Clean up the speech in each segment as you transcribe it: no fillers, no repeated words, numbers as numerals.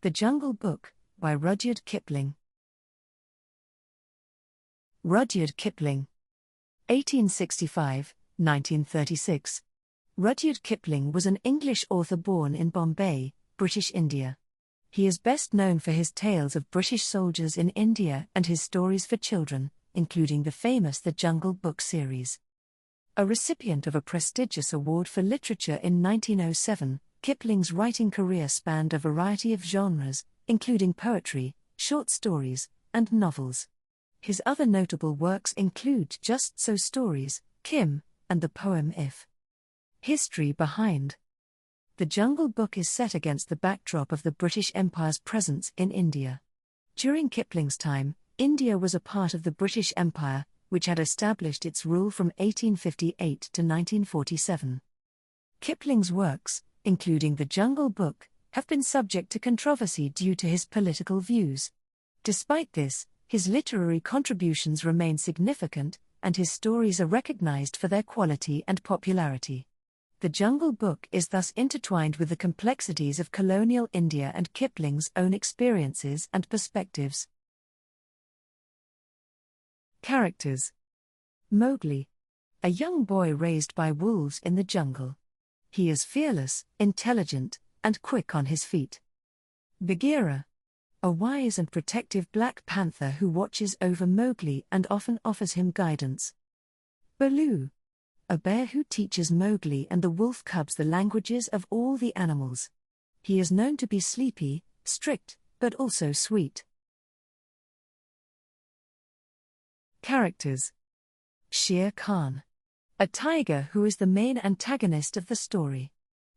The Jungle Book, by Rudyard Kipling. Rudyard Kipling. 1865–1936. Rudyard Kipling was an English author born in Bombay, British India. He is best known for his tales of British soldiers in India and his stories for children, including the famous The Jungle Book series. A recipient of a prestigious award for literature in 1907, Kipling's writing career spanned a variety of genres, including poetry, short stories, and novels. His other notable works include Just So Stories, Kim, and the poem If. History behind The Jungle Book is set against the backdrop of the British Empire's presence in India. During Kipling's time, India was a part of the British Empire, which had established its rule from 1858 to 1947. Kipling's works, including The Jungle Book, have been subject to controversy due to his political views. Despite this, his literary contributions remain significant, and his stories are recognized for their quality and popularity. The Jungle Book is thus intertwined with the complexities of colonial India and Kipling's own experiences and perspectives. Characters. Mowgli. A young boy raised by wolves in the jungle. He is fearless, intelligent, and quick on his feet. Bagheera. A wise and protective black panther who watches over Mowgli and often offers him guidance. Baloo. A bear who teaches Mowgli and the wolf cubs the languages of all the animals. He is known to be sleepy, strict, but also sweet. Characters. Shere Khan. A tiger who is the main antagonist of the story.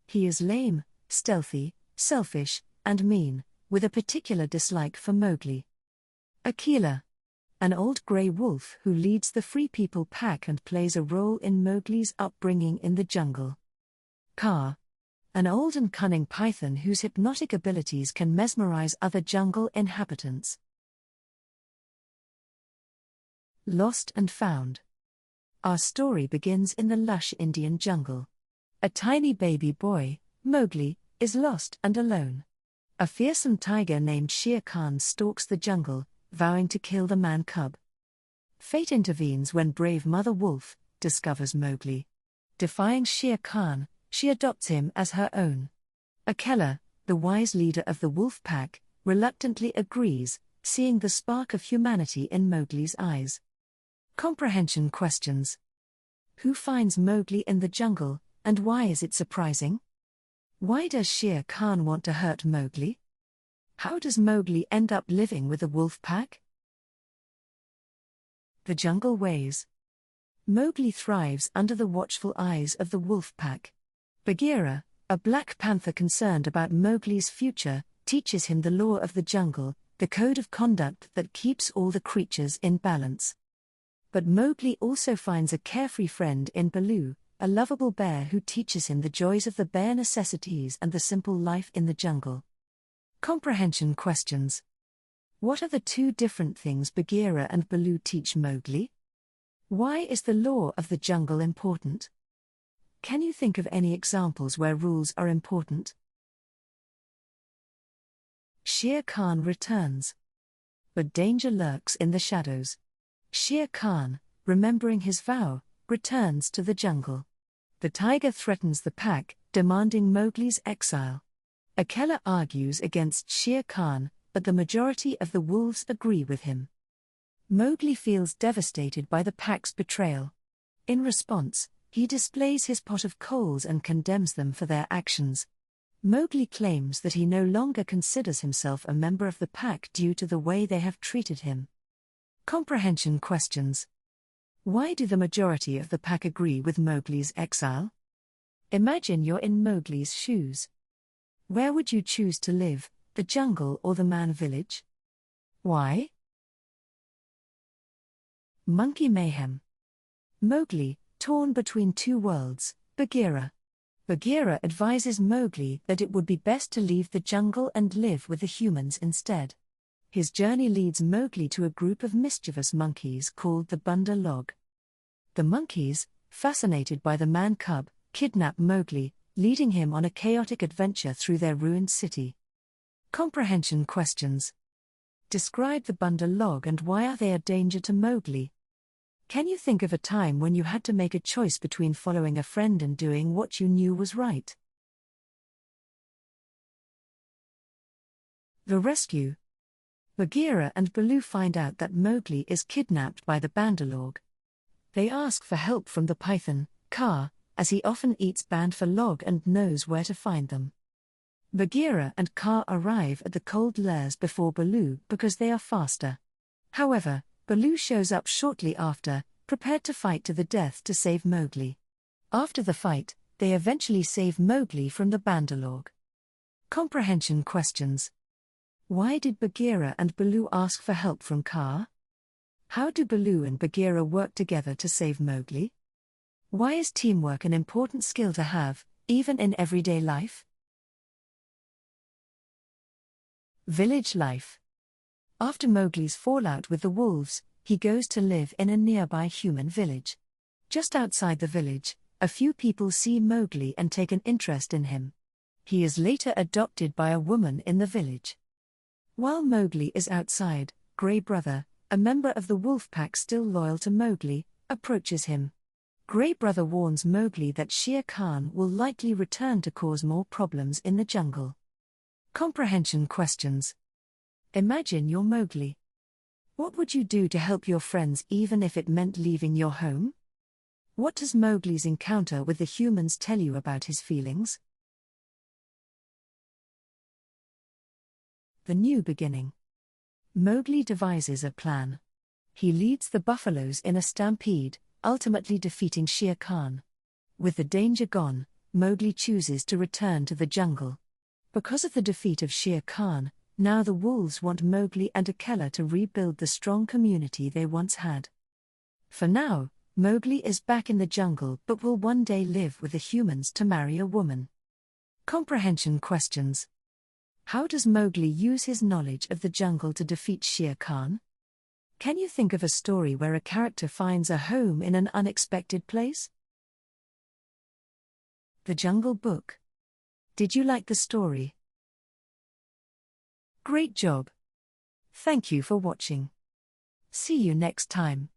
He is lame, stealthy, selfish, and mean, with a particular dislike for Mowgli. Akela. An old grey wolf who leads the Free People pack and plays a role in Mowgli's upbringing in the jungle. Kaa. An old and cunning python whose hypnotic abilities can mesmerize other jungle inhabitants. Lost and Found. Our story begins in the lush Indian jungle. A tiny baby boy, Mowgli, is lost and alone. A fearsome tiger named Shere Khan stalks the jungle, vowing to kill the man cub. Fate intervenes when brave Mother Wolf discovers Mowgli. Defying Shere Khan, she adopts him as her own. Akela, the wise leader of the wolf pack, reluctantly agrees, seeing the spark of humanity in Mowgli's eyes. Comprehension questions. Who finds Mowgli in the jungle, and why is it surprising? Why does Shere Khan want to hurt Mowgli? How does Mowgli end up living with the wolf pack? The jungle ways. Mowgli thrives under the watchful eyes of the wolf pack. Bagheera, a black panther concerned about Mowgli's future, teaches him the law of the jungle, the code of conduct that keeps all the creatures in balance. But Mowgli also finds a carefree friend in Baloo, a lovable bear who teaches him the joys of the bare necessities and the simple life in the jungle. Comprehension questions. What are the two different things Bagheera and Baloo teach Mowgli? Why is the law of the jungle important? Can you think of any examples where rules are important? Shere Khan returns. But danger lurks in the shadows. Shere Khan, remembering his vow, returns to the jungle. The tiger threatens the pack, demanding Mowgli's exile. Akela argues against Shere Khan, but the majority of the wolves agree with him. Mowgli feels devastated by the pack's betrayal. In response, he displays his pot of coals and condemns them for their actions. Mowgli claims that he no longer considers himself a member of the pack due to the way they have treated him. Comprehension questions. Why do the majority of the pack agree with Mowgli's exile? Imagine you're in Mowgli's shoes. Where would you choose to live, the jungle or the man village? Why? Monkey mayhem. Mowgli, torn between two worlds, Bagheera. Bagheera advises Mowgli that it would be best to leave the jungle and live with the humans instead. His journey leads Mowgli to a group of mischievous monkeys called the Bunda Log. The monkeys, fascinated by the man cub, kidnap Mowgli, leading him on a chaotic adventure through their ruined city. Comprehension questions. Describe the bundle log and why are they a danger to Mowgli? Can you think of a time when you had to make a choice between following a friend and doing what you knew was right? The rescue. Bagheera and Baloo find out that Mowgli is kidnapped by the Bandalog. They ask for help from the python, Kaa, as he often eats Bandar-log and knows where to find them. Bagheera and Kaa arrive at the cold lairs before Baloo because they are faster. However, Baloo shows up shortly after, prepared to fight to the death to save Mowgli. After the fight, they eventually save Mowgli from the Bandar-log. Comprehension questions. Why did Bagheera and Baloo ask for help from Kaa? How do Baloo and Bagheera work together to save Mowgli? Why is teamwork an important skill to have, even in everyday life? Village life. After Mowgli's fallout with the wolves, he goes to live in a nearby human village. Just outside the village, a few people see Mowgli and take an interest in him. He is later adopted by a woman in the village. While Mowgli is outside, Grey Brother, a member of the wolf pack still loyal to Mowgli, approaches him. Grey Brother warns Mowgli that Shere Khan will likely return to cause more problems in the jungle. Comprehension questions. Imagine you're Mowgli. What would you do to help your friends even if it meant leaving your home? What does Mowgli's encounter with the humans tell you about his feelings? The new beginning. Mowgli devises a plan. He leads the buffaloes in a stampede, ultimately defeating Shere Khan. With the danger gone, Mowgli chooses to return to the jungle. Because of the defeat of Shere Khan, now the wolves want Mowgli and Akela to rebuild the strong community they once had. For now, Mowgli is back in the jungle but will one day live with the humans to marry a woman. Comprehension questions. How does Mowgli use his knowledge of the jungle to defeat Shere Khan? Can you think of a story where a character finds a home in an unexpected place? The Jungle Book. Did you like the story? Great job! Thank you for watching. See you next time.